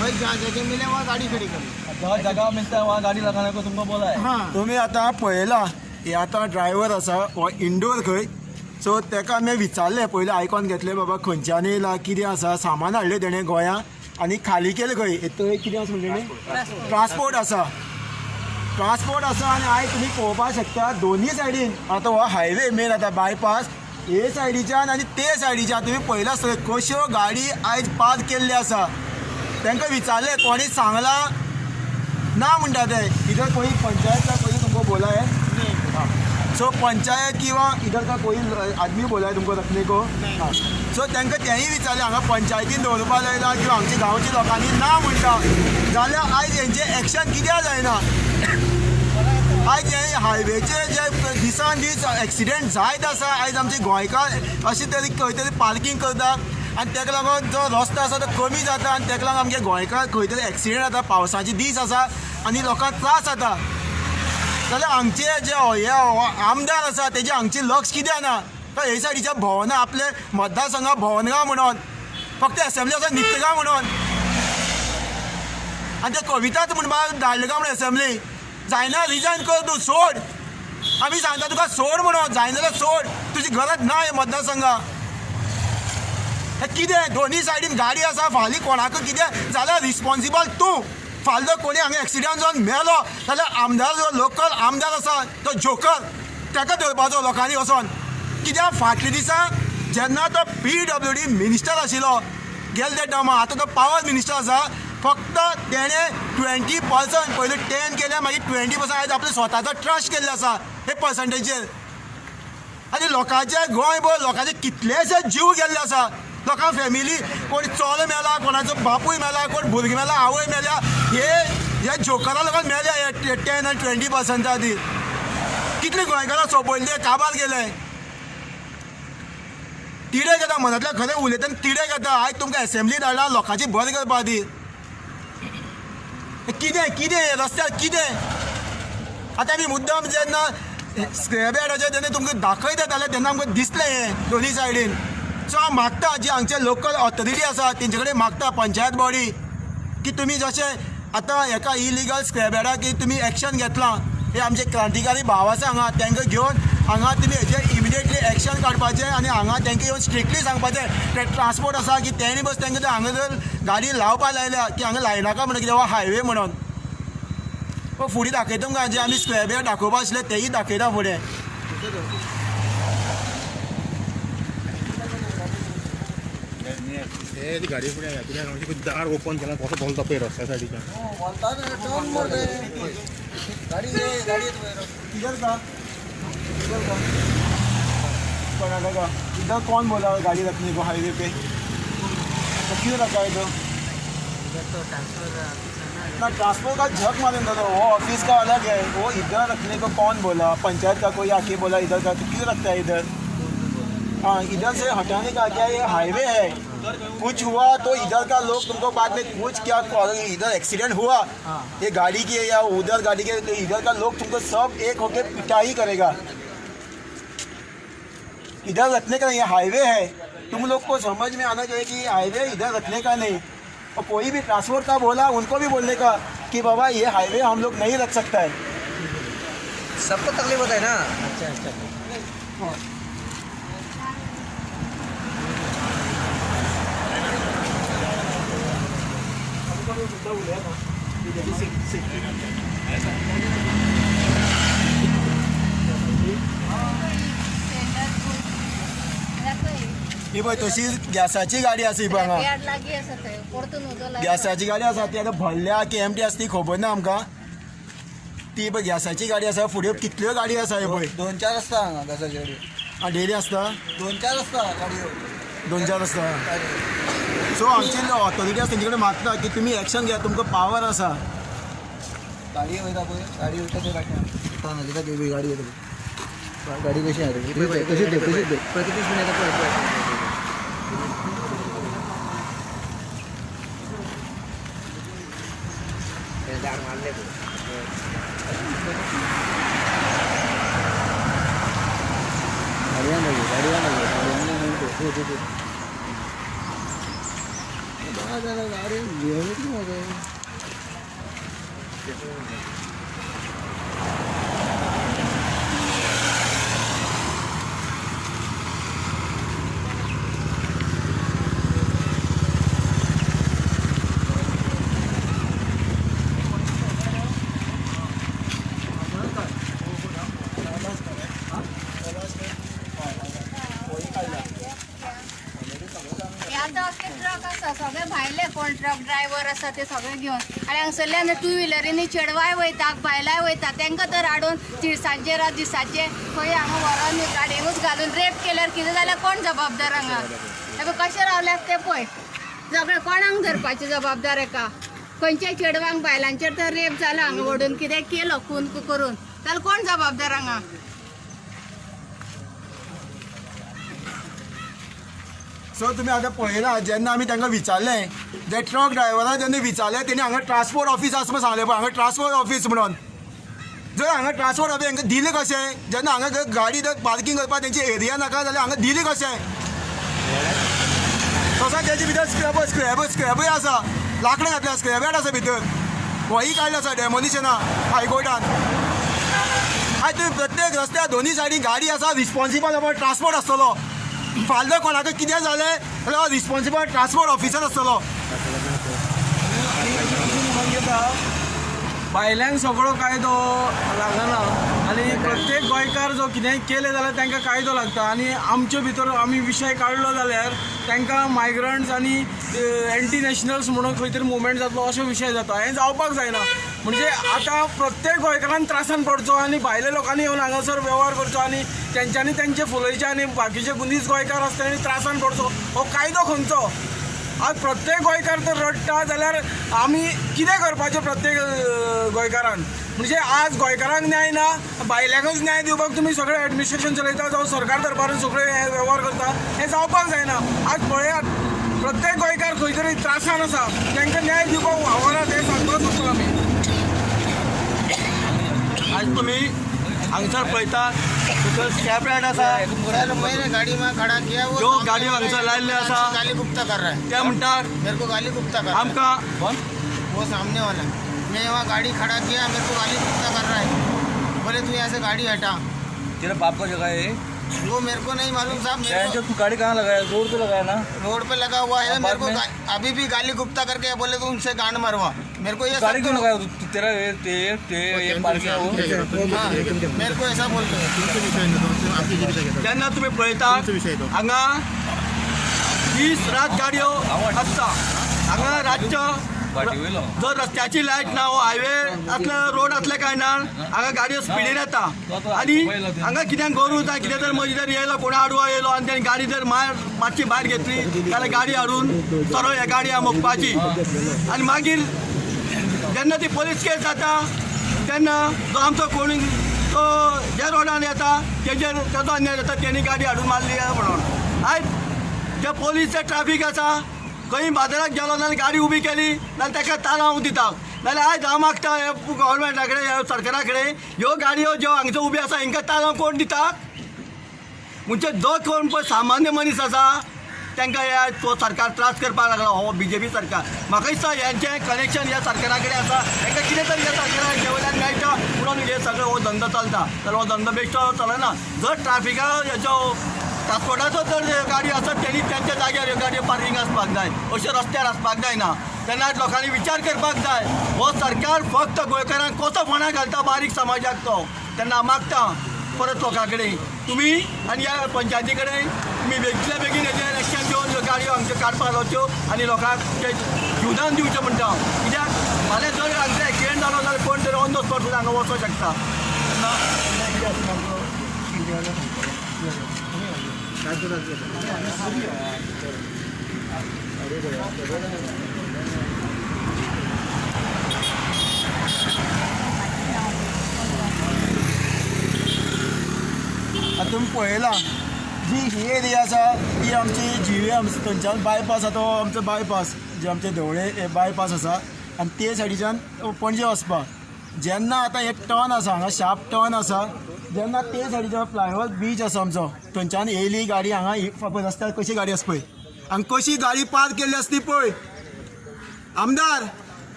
भाई जहाँ जगह मिले वहाँ गाड़ी खड़ी करो. जहाँ जगह मिलता है वहाँ गाड़ी लगाने को तुमको बोला है. हाँ तुम्ही आता पळयला हे आता ड्रायव्हर आसा हो इंडोर खंय. सो ताका हांवें विचारलें पयलीं आयकोन घेतलें बाबा खंयच्यान येयला कितें आसा. सामान हाडलें तेणें गोंयांत आनी खाली केलें खंय. थंय कितें आसा म्हणलें ट्रान्सपोर्ट आसा. ट्रान्सपोर्ट आसा आनी आयज तुमी पळोवपाक शकता दोनी सायडीन आतां हो हायवे मेन आतां बायपास हे सायडीच्यान आनी ते सायडीच्यान तुमी पळयला आसतलें कश्यो गाडी आयज पार्क केल्ल्यो आसा. तांकां विचारलें कोणी सांगलां ना म्हणटा ते इधर कोई पंचायत का कोई तुमको बोला है सो पंचायत किंवा इधर का कोई आदमी बोला है तुमको रखने को सो तांकां तेंय विचारलें हांगा पंचायतीन दवरपा लायला किंवा हांगच्या गांवच्या लोकांनी ना म्हणटा जाल्यार आयज हेंचें एक्शन कित्याक जायना आयज हे हायवेचे जे दिसान दीस एक्सिडेंट जायत आसा आयज आमचे गोंयकार अशे तरी खंय तरी पार्किंग करता आनी ताका लागून जो रस्तो आसा तो कमी जाता आनी ताका लागून आमगे गोंयकार खंय तरी एक्सिडेंट जाता पावसाचे दीस आसा आनी लोकांक त्रास जाता जाल्यार हांगचे जे हे आमदार आसा तेजे हांगचे लक्ष कित्याक ना तो हे सायडीच्या भोंवना आपले मतदारसंघा भोंवनगा म्हणून फक्त एसेंब्ली आसा न्हिदगा म्हणून आनी ते कविताच म्हणपाक धाडले काय म्हणून एसेंब्ली जायना रिजायन कर तूं सोड आमी सांगता तुका सोड म्हणून जायना जाल्यार सोड तुजी गरज ना हे मतदारसंघा हे कितें दोनी सायडीन गाडी आसा फाल्यां कोणाक कितें जाल्यार रिस्पॉन्सिबल तूं फाल्यां जर कोणी हांगा एक्सिडेंट जावन मेलो जाल्यार आमदार जो लोकल आमदार आसा तो जोकर ताका धरपाचो लोकांनी वचोन कित्याक फाटल्या दिसा जेन्ना तो PWD मिनिस्टर आशिल्लो गेले त्या टायमा आतां तो पावर मिनिस्टर आसा फक्त तेणें 20% पयलीं 10 केलें मागीर 20% आयज आपलो स्वताचो ट्रस्ट केल्लो आसा हे पर्संटेजीर आनी लोकांचे गोंयभर लोकांचे कितलेशे जीव गेल्ले आसा लोकां फॅमिली कोण चलो मेला कोणाचो बापूय मेला कोण भुरगीं मेला आवय मेल्या हे जोकरा लागून मेल्या हे 10 आनी 20% खातीर कितले गोंयकारां सोंपयले काबार गेले तिडे घेता मनांतल्या खरें उलयतना तिडे घेता आयज तुमकां एसेंब्ली धाडला लोकांची बरें करपा खातीर कितें कितें रस्त्यार कितें आतां आमी मुद्दाम जेन्ना स्क्रॅप यार्डाचेर जेन्ना तुमकां दाखयता जाल्यार तेन्ना आमकां दिसलें हें दोनी सायडीन सो हांव मागता जे हांगचे लोकल ऑथॉरिटी आसा तेंचे कडेन मागता पंचायत बॉडी की तुमी जशें आतां हेका इलिगल स्क्रॅप यार्डाक की तुमी एक्शन घेतलां हे आमचे क्रांतिकारी भाव आसा हांगा तांकां घेवन हांगा तुमी हेजेर इमिडिएटली एक्शन काडपाचें आनी हांगा तांकां येवन स्ट्रिक्टली सांगपाचें ते ट्रान्सपोर्ट आसा की तेणी बस तांकां हांगा जर गाडी लावपा लायल्या की हांगा लायनाका म्हणून कित्याक हो हायवे म्हणून फुडें दाखयता तुमकां जे आमी स्क्रॅप यार्ड दाखोवपा आसले तेय दाखयता फुडें गाडी फुडें दार ओपन केला कसो बोलता पळय रस्त्या सायडीच्यान कर्नाटका इधर कौन बोला गाड़ी रखने को हाईवे पे तो क्यों रखा है तो ना ट्रांसपोर्ट का झक मालूम था तो वो ऑफिस का अलग है वो इधर रखने को कौन बोला पंचायत का कोई आके बोला इधर का तो क्यों रखता है इधर हाँ इधर से हटाने का क्या ये हाईवे है कुछ हुआ तो इधर का लोग तुमको बाद में कुछ क्या इधर एक्सीडेंट हुआ ये गाड़ी की या उधर गाड़ी के तो इधर का लोग तुमको सब एक होके पिटाई करेगा इधर रखने का ये हाईवे है तुम लोग को समझ में आना चाहिए कि हाईवे इधर रखने का नहीं और कोई भी ट्रांसपोर्ट का बोला उनको भी बोलने का कि बाबा ये हाईवे हम लोग नहीं रख सकता है सबको तकलीफ होता है ना हाँ। ही पळय तशी गॅसाची गाडी आसा ही पळय हांगा गॅसाची गाडी आसा ती आतां भरल्या की एमटी आसा ती खबर ना आमकां ती पळय गॅसाची गाडी आसा फुडें कितल्यो गाडी आसा हे पळय 2-4 आसता हांगा गॅसाची गाडी आं डेली आसता 2-4 आसता गाडयो 2-4 आसता सो आमची ऑथॉरिटी आसा तेंचे कडेन मागता की तुमी एक्शन घेया तुमकां पावर आसा गाडी वयता पळय गाडी वयता ते गाडी वयता गाडी कशी आहे तशीच दे प्रतिकृष मिनिटात पळय झाड मारले सगळे भायले कोण कोण ट्रक ड्रायव्हर आसा ते सगळे घेवन आनी हांगसरल्यान टू व्हिलरींनी चेडवाय वयता बायलाय वयता तांकां तर हाडून तिळसांचे रात दिसाचे खंय हांगा व्हरोन गाडयेनूच घालून रेप केल्यार कितें जाल्यार कोण जबाबदार हांगा हे कशें रावल्यात ते पळय सगळे कोणाक धरपाचे जबाबदार एका खंयच्याय चेडवांक बायलांचेर तर रेप जाला हांगा व्हडून कितें केलो खून करून जाल्यार कोण जबाबदार हांगा सो तुम्ही आता पळयला जेन्ना आमी तांकां विचारलें जे ट्रक ड्रायव्हरान जेन्ना विचारलें तेणी हांगा ट्रान्सपोर्ट ऑफिस आसा म्हणून सांगलें पळय हांगा ट्रान्सपोर्ट ऑफिस म्हणून जर हांगा ट्रान्सपोर्ट ऑफिस हांकां दिलें कशें जेन्ना हांगा गाडी जर पार्किंग करपाक तेंची एरिया नाका जाल्यार हांगा दिलें कशें तसोच तेजे भितर स्क्रॅबूय आसा लांकडां घातल्या स्क्रॅबयार्ड आसा भितर वही काडलें आसा डेमोलिशना हायकोर्टान आयज तुमी प्रत्येक रस्त्यार दोनी सायडीन गाडी आसा रिस्पॉन्सिबल अबाउट ट्रान्सपोर्ट आसतलो फाल्यां कोणाकय कितें जालें जाल्यार रिस्पॉन्सिबल ट्रान्सपोर्ट ऑफिसर आसतलो भायल्यान सगळो कायदो लागना आनी प्रत्येक गोंयकार जो कितेंय केलें जाल्यार तांकां कायदो लागता आनी आमचे भितर आमी विशय काडलो जाल्यार तांकां मायग्रंट्स आनी एंटी नॅशनल्स म्हणून खंय तरी मुवमेंट जातलो असो विशय जाता हें जावपाक जायना म्हणजे आतां प्रत्येक गोंयकारान त्रासान पडचो आनी भायल्या लोकांनी येवन हांगासर वेव्हार करचो आनी तेंच्यांनी तेंचे फुलयचे आनी बाकीचे गुनीस गोंयकार आसता तांणी त्रासान पडचो हो कायदो खंयचो आज प्रत्येक गोंयकार तर रडटा जाल्यार आमी कितें करपाचें प्रत्येक गोंयकारान म्हणजे आज गोंयकारांक न्याय ना भायल्यांकूच न्याय दिवपाक तुमी सगळें एडमिनिस्ट्रेशन चलयता जावं सरकार दरबारान सगळे हे वेव्हार करता हें जावपाक जायना आज पळयात प्रत्येक गोंयकार खंय तरी त्रासान आसा तांकां न्याय दिवपाक वावरात हें सांगपाक सोदता आमी आज तुम्ही हांगसर पळयता स्क्रॅप यार्ड आसा मैंने गाड़ी में खड़ा किया वो जो गाडी हांगसर लायल्ले आसा गाली गुप्ता कर रहा है ते म्हणटात मेरे को गाली गुप्ता कर रहा है आमकां वो सामने वाला मैं वहाँ गाड़ी खड़ा किया मेरे को गाली गुप्ता कर रहा है बोले तू यहाँ से गाड़ी हटा तेरा बाप का जगह है वो मेरे को नहीं मालूम साहब मेरे को तू गाड़ी कहाँ लगाया रोड पे लगाया ना रोड पे लगा हुआ है मेरे को में? अभी भी गाली गुप्ता करके बोले तू उनसे गांड मरवा मेरे को ये गाड़ी सब क्यों लगाया तू तेरा ये पार्किंग हाँ, मेरे को ऐसा बोलते हैं जेन्ना तुम्ही पळयता हांगा 20 रात गाडयो आसता हांगा रातच्यो जर रस्त्याची लायट ना हो हायवे असले रोड असल्या कारणान हांगा गाडयो स्पिडीन येता आनी हांगा कित्याक गरज ना कितें जर मदीं जर येयलो कोणा आडवो येयलो आनी तेणी गाडी जर मातशी भायर घेतली जाल्यार गाडी हाडून सरळ हे गाडी मोखपाची आनी मागीर जेन्ना ती पोलीस केस जाता तेन्ना जो आमचो कोणी तो ज्या रोडान येता तेजेर तेजो अन्याय जाता तेणी गाडी हाडून मारली म्हणून आयज जे पोलीस जे ट्रॅफीक आसा खंय बाजाराक गेलो नाल्यार गाडी उबी केली जाल्यार ताका तालांव दिता नाल्यार आयज हांव मागता हे गव्हर्मेंटा कडेन ह्या सरकारा कडेन ह्यो गाडयो ज्यो हांगच्यो उबी आसा हांकां तालांव कोण दिता म्हणजे जो कोण पळय सामान्य मनीस आसा तांकां हे तो सरकार त्रास करपाक लागला हो BJP सरकार म्हाका दिसता हेंचें कनेक्शन ह्या सरकारा कडेन आसा हांकां कितें तरी ह्या सरकाराक हे वयल्यान मेळटा म्हणून हे सगळो हो धंदो चलता जाल्यार हो धंदो बेश्टो चलना जर ट्रॅफिका हेचो ट्रान्सपोर्टाचो जर गाडी आसत तेणी त्यांच्या जाग्यार ह्यो गाडयो पार्किंग आसपाक जाय अशें रस्त्यार आसपाक जायना तेन्ना लोकांनी विचार करपाक जाय हो सरकार फक्त गोंयकारांक कसो फोंडा घालता बारीक समाजाक तो तेन्ना हांव मागता परत लोकां कडेन तुमी आनी ह्या पंचायती कडेन तुमी बेगीतल्या बेगीन हेजेर एक्शन घेवन ह्यो गाडयो हांगच्यो काडपाक लावच्यो आनी लोकांक ते जीवदान दिवचें म्हणटा हांव कित्याक फाल्यां जर हांगचो एक्सिडेंट जालो जाल्यार कोण तरी ऑन द स्पॉट सुद्दां हांगा वचूंक शकता आतां तुमी पळयलां जी ही एरिया आसा ती आमची GVM थंयच्यान बायपास आसा तो आमचो बायपास जे आमचे धवळे हे बायपास आसा आनी ते सायडीच्यान पणजे वचपाक जेन्ना आतां एक टर्न आसा हांगा शार्प टर्न आसा जेन्ना ते सायडीच्यान फ्लायओवर बीच आसा आमचो थंयच्यान येयली गाडी हांगा ही पळय रस्त्यार कशी गाडी आसा पळय हांगा कशी गाडी पार्क केल्ली आसा ती पळय आमदार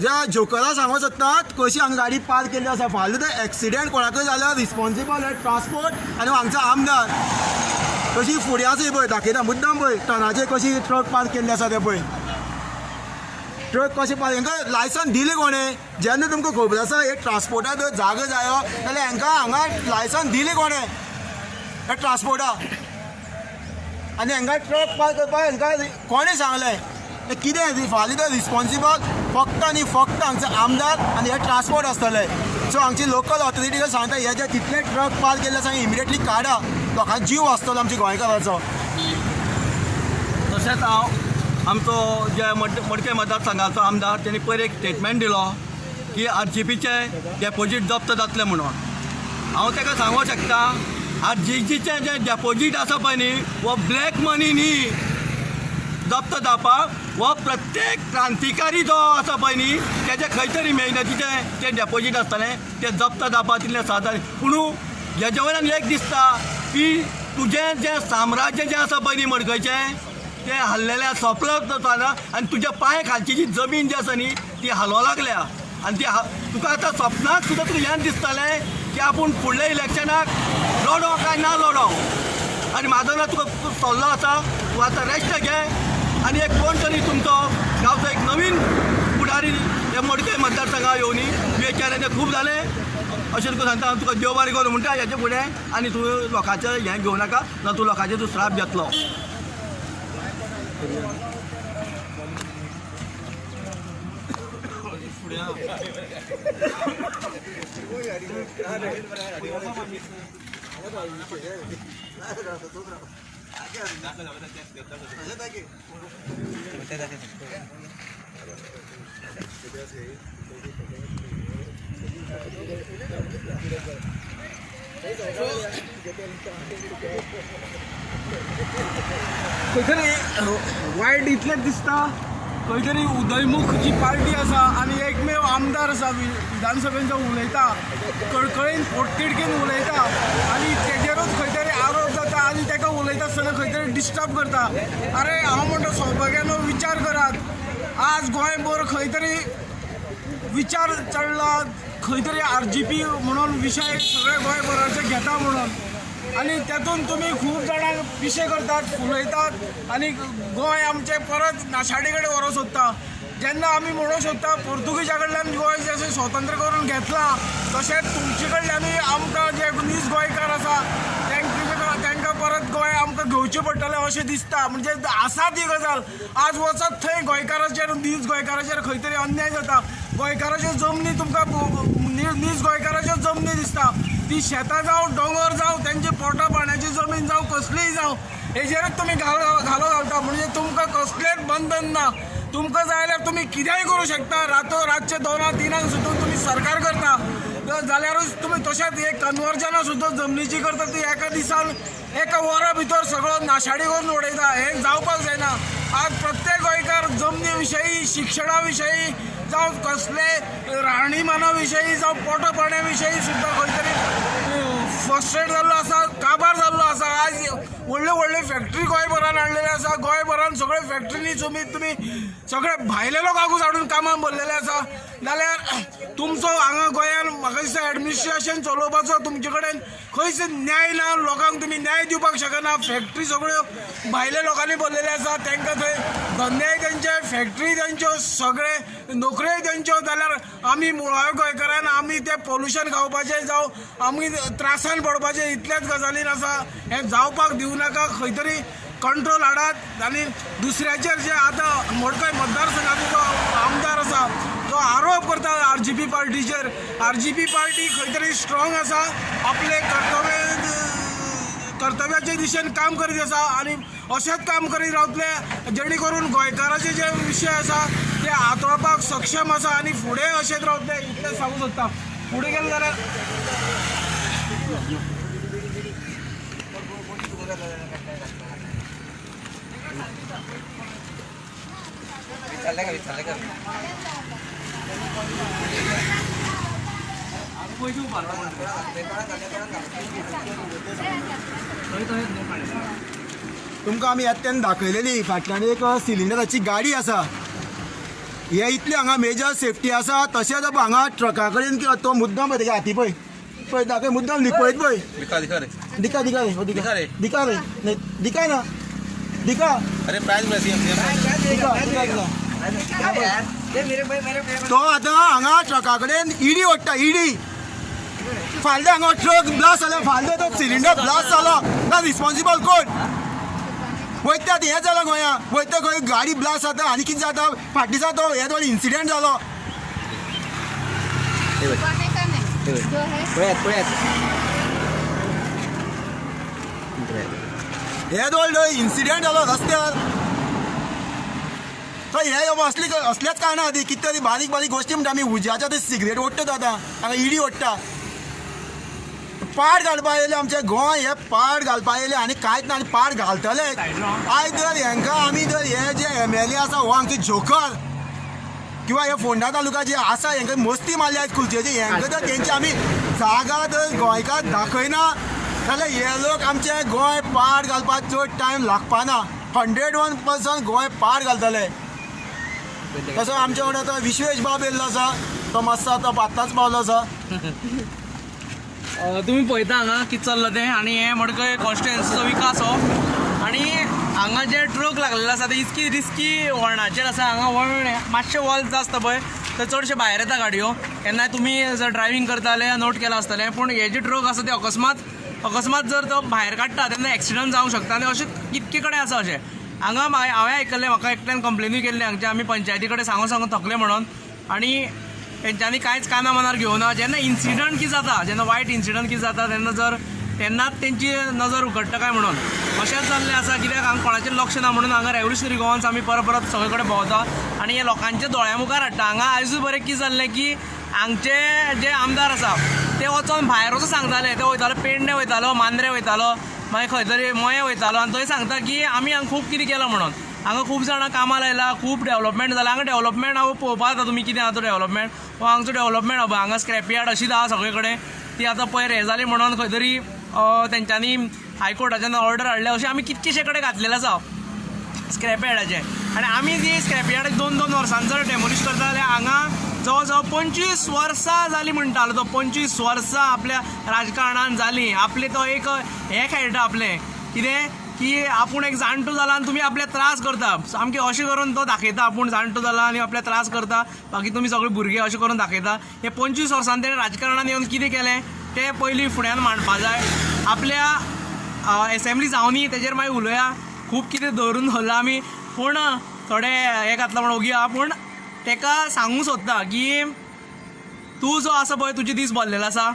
ज्या जोकरा सांगूं सोदतात कशी हांगा गाडी पार्क केल्ली आसा फाल्यां तर एक्सिडेंट कोणाकय जाल्यार रिस्पॉन्सिबल हे ट्रान्सपोर्ट आनी हांगचो आमदार कशी फुडें आसा पळय दाखयता मुद्दाम पळय टर्नाचेर कशी ट्रक पार्क केल्ली आसा ते पळय ट्रक कशें पार्क हांकां लायसन दिलें कोणें जेन्ना तुमकां खबर आसा एक ट्रान्सपोर्टाक जर जागो जायो जाल्यार हांकां हांगा लायसन दिलें कोणें ह्या ट्रान्सपोर्टाक आनी हांकां ट्रक पार्क करपाक हांकां कोणें सांगलें कितें फाल्यां तर रिस्पॉन्सिबल फक्त आनी फक्त हांगचे आमदार आनी हे ट्रान्सपोर्ट आसतले. सो हांगची लोकल ऑथॉरिटीक सांगता हे जे तितले ट्रक पार्क केल्ले आसा इमिडिएटली काडा, लोकांचो जीव आसतलो आमच्या गोंयकाराचो. तशेंच हांव आमचो जे मडकय मतदारसंघाचो आमदार तेणी पयर एक स्टेटमेंट दिलो की RGPचे डेपोजीट जप्त जातले म्हणून. हांव ताका सांगूंक शकता RGPचे जे डेपोजीट आसा पळय न्ही वो ब्लॅक मनी न्ही जप्त जावपाक, वो प्रत्येक क्रांतिकारी जो आसा पळय न्ही तेजे खंय तरी मेहनतीचे जे डेपोजीट आसतलें ते जप्त जावपाक तितलें साधन. पूण हेजे वयल्यान एक दिसता की तुजें जें साम्राज्य जें आसा पळय न्ही मडकयचें तें हल्लेल्या सोंपलं जाता आनी तुज्या पांय खालची जी जमीन जी आसा न्ही ती हालोवंक लागल्या. आनी ती तुका आतां सपनाक सुद्दां तुका हें दिसतलें की आपूण फुडल्या इलेक्शनाक लडो काय ना लडो. आनी म्हाजो ना तुका सल्लो आसा, तूं आतां रेस्ट घे आनी एक कोण तरी तुमचो गांवचो एक नवीन फुडारी हे मडकय मतदारसंघाक येवनी. तुवें केलें तें खूब जालें अशें तुका सांगता. हांव तुका देव बरें करूं म्हणटा हेचे फुडें, आनी तूं लोकांचें हें घेवं नाका ना तूं लोकांचेर तूं श्राप घेतलो. खंय तरी वायट इतलेंच दिसता, खंय तरी उदयमुख जी पार्टी आसा आनी एकमेव आमदार आसा विधानसभेचो उलयता, कळकळीन पोटतिडकीन उलयता आनी तेजेरूच खंय तरी आरोप जाता आनी ताका उलयता आसतना खंय तरी डिस्टर्ब करता. अरे हांव म्हणटा सौभाग्यानो विचार करात, आज गोंयभर खंय तरी विचार चडला, खंय तरी RGP म्हणून विशय सगळे गोंयभराचे घेता म्हणून, आनी तातूंत तुमी खूब जाणांक पिशे करतात, फुलयतात आनी गोंय आमचें परत नाशाडी कडेन व्हरोंक सोदता. जेन्ना आमी म्हणूंक सोदता पोर्तुगीजा कडल्यान गोंय जशें स्वतंत्र करून घेतलां तशेंच तुमचे कडल्यानूय आमकां जे नीज गोंयकार आसा तांकां परत गोंय आमकां घेवचें पडटलें अशें दिसता. म्हणजे आसा ती गजाल. आज वचत थंय गोंयकाराचेर नीज गोंयकाराचेर खंय तरी अन्याय जाता. गोंयकाराच्यो जमनी तुमकां नीज गोंयकाराच्यो जमनी दिसता, ती शेतां जावं दोंगर जावं तेंची पोटा पाण्याची जमीन जावं कसलीय जावं हेजेरूच तुमी घालो घालता. म्हणजे तुमकां कसलेंच बंधन ना. तुमकां जाय जाल्यार तुमी कितेंय करूं शकता. रातचे 2-3 सुद्दां तुमी सरकार करता जाल्यारूच तुमी तशेंच एक कन्वर्जनां सुद्दां जमनीची करता ती एका दिसान एका वरा भितर सगळो नाशाडी करून उडयता. हें जावपाक जायना. आज प्रत्येक गोंयकार जमनी विशयी, शिक्षणा विशयी जावं कसले राहणीमाना विशयी जावं पोटा पाण्या विशयी सुद्दां खंय तरी फ्रस्ट्रेट जाल्लो आसा, काबार जाल्लो आसा. आज व्हडल्यो व्हडल्यो फॅक्टरी गोंयभरान हाडलेले आसा. गोंयभरान सगळे फॅक्टरीनी तुमी सगळे भायले लोक आगूच हाडून कामाक भरलेले आसा. जाल्यार तुमचो हांगा गोंयान म्हाका दिसता एडमिनिस्ट्रेशन चलोवपाचो तुमचे कडेन खंयच न्याय ना. लोकांक तुमी न्याय दिवपाक शकना. फॅक्टरी सगळ्यो भायल्या लोकांनी भरलेले आसा. तांकां थंय धंदेय तेंचे, फॅक्टरी तेंच्यो, सगळे नोकऱ्योय तेंच्यो. जाल्यार आमी मुळाव्या गोंयकारान आमी तें पोल्युशन खावपाचें जावं आमी त्रासान पडपाचें इतल्याच गजालीन आसा. हें जावपाक दिवं नाका. खंय तरी कंट्रोल हाडात. आनी दुसऱ्याचेर जे आतां मडकय मतदारसंघाचो जो आमदार आसा तो आरोप करता RGP पार्टीचेर, RGP पार्टी खंय तरी स्ट्रॉंग आसा, आपले कर्तव्याचे दिशेन काम करीत आसा आनी अशेंच काम करीत रावतले जेणे करून गोंयकाराचे जे विशय आसा ते हाताळपाक सक्षम आसा आनी फुडें अशेंच रावतले इतलें सांगूंक सोदता. फुडें गेले जाल्यार तुमकां आमी येत्यान दाखयलेली फाटल्यान एक सिलिंडराची गाडी आसा. हे इतली हांगा मेजर सेफ्टी आसा. तशेंच हांगा ट्रका कडेन तो मुद्दाम तेगे हाती पळय पळय दाखय मुद्दाम लिपयत पळय. दिका दिका रे दिका रे दिका रे दिका ना दिका. अरे प्राइस तो आतां हांगा ट्रका कडेन इडी ओडटा. इडी फाल्यां हांगा ट्रक ब्लास्ट जालो, फाल्यां तो सिलिंडर ब्लास्ट जालो ना रिस्पॉन्सिबल कोण? वयतात हें जालां गोंया वयता खंय गाडी ब्लास्ट जाता आनी कितें जाता फाटीचा तो हे दोन इन्सिडेंट जालो पाने का नहीं जो है हे दोन इन्सिडेंट जालो रस्त्यार तर हे असल्याच कारणां खातीर कितें तरी बारीक बारीक गोश्टी म्हणटा आमी उज्याच्या ते सिगरेट ओडटात आतां हांगा इडी ओडटा पाड घालपा येयले आमचे गोंय हे पाड घालपा येयले आनी कांयच ना आनी पाड घालतले आयज जर हेंकां आमी जर हे जे MLA आसा हो हांगचे जोकर किंवा हे फोंडा तालुका जे आसा हेंकां मस्ती मारली आयज खुर्चेची हेंकां जर तेंची आमी जागा जर गोंयकार दाखयना जाल्यार हे लोक आमचे गोंय पाड घालपाक चड टायम लागपाना 101% गोंय पाड घालतले तसो आमच्या वांगडा तो विश्वेश बाब येयल्लो आसा तो मातसो तो आत्ताच पावलो आसा तुम्ही पळयता हांगा कितें चल्लां तें आनी हें मडकय कॉन्स्टिट्युएन्सीचो विकास हो आनी हांगा जे ट्रक लागलेले आसा ते इतकी रिस्की वळणाचेर आसा हांगा वळण मातशें वॉल आसता पळय थंय चडशे भायर येता गाडयो केन्नाय तुमी जर ड्रायव्हिंग करताले नोट केलां आसतलें पूण हे जे ट्रक आसा ते अकस्मात जर तो भायर काडटा तेन्ना एक्सिडंट जावंक शकता आनी अशें कितके कडेन आसा अशें हांगा हांवें आयकल्लें म्हाका एकट्यान कंप्लेनूय केल्ली हांगचे आमी पंचायती कडेन सांगून थकले म्हणून आनी तेंच्यांनी कांयच काना मनार घेवना जेन्ना इन्सिडंट कितें जाता जेन्ना वायट इन्सिडंट कितें जाता तेन्नाच तेंची नजर उगडटा काय म्हणून अशेंच जाल्लें आसा कित्याक हांगा कोणाचें लक्ष ना म्हणून हांगा रेव्होल्युशनरी गोवन्स आमी परत सगळे कडेन भोंवता आनी हे लोकांच्या दोळ्या मुखार हाडटा हांगा आयजूय बरें कितें जाल्लें की हांगचे जे आमदार आसा ते वचोन भायर वचून सांगताले ते वयतालो पेडणे वयतालो मांद्रे वयतालो मागीर खंय तरी मये वयतालो आनी थंय सांगता की आमी हांगा खूब कितें केलां म्हणून हांगा खूब जाणां कामां लायला खूब डेव्हलपमेंट जालां हांगा डेव्हलपमेंट हांव पळोवपा जाता तुमी कितें आहा तो डेव्हलपमेंट हो हांगचो डेव्हलपमेंट हब हांगा स्क्रॅप यार्ड अशीच आहा सगळे कडेन ती आतां पयर हें जाली म्हणून खंय तरी तेंच्यांनी हायकोर्टाच्यान ऑर्डर हाडले अशें आमी कितकेशे कडेन घातलेले आसा स्क्रॅप यार्डाचे आनी आमी जी स्क्रॅप यार्ड 2-2 वर्सांनी जर डेमोलिश करता जाल्यार हांगा जवळ जवळ 25 वर्सां जाली म्हणटालो तो 25 वर्सां आपल्या राजकारणान जाली आपले तो एक हें खेळटा आपलें कितें की आपूण एक जाणटो जाला आनी तुमी आपले त्रास करता सामकें अशें करून तो दाखयता आपूण जाणटो जाला आनी आपले त्रास करता बाकी तुमी सगळे भुरगे अशें करून दाखयता हे 25 वर्सांनी तेणें राजकारणान येवन कितें केलें तें पयलीं फुड्यान मांडपा जाय आपल्या एसेंब्ली जावनी तेजेर मागीर उलोवया खूब कितें धरून दवरलां आमी पूण थोडे हें घातलां म्हण ओगी आहा पूण तेका सांगूंक सोदता की तूं जो आसा पळय तुजे दीस भरलेलो आसा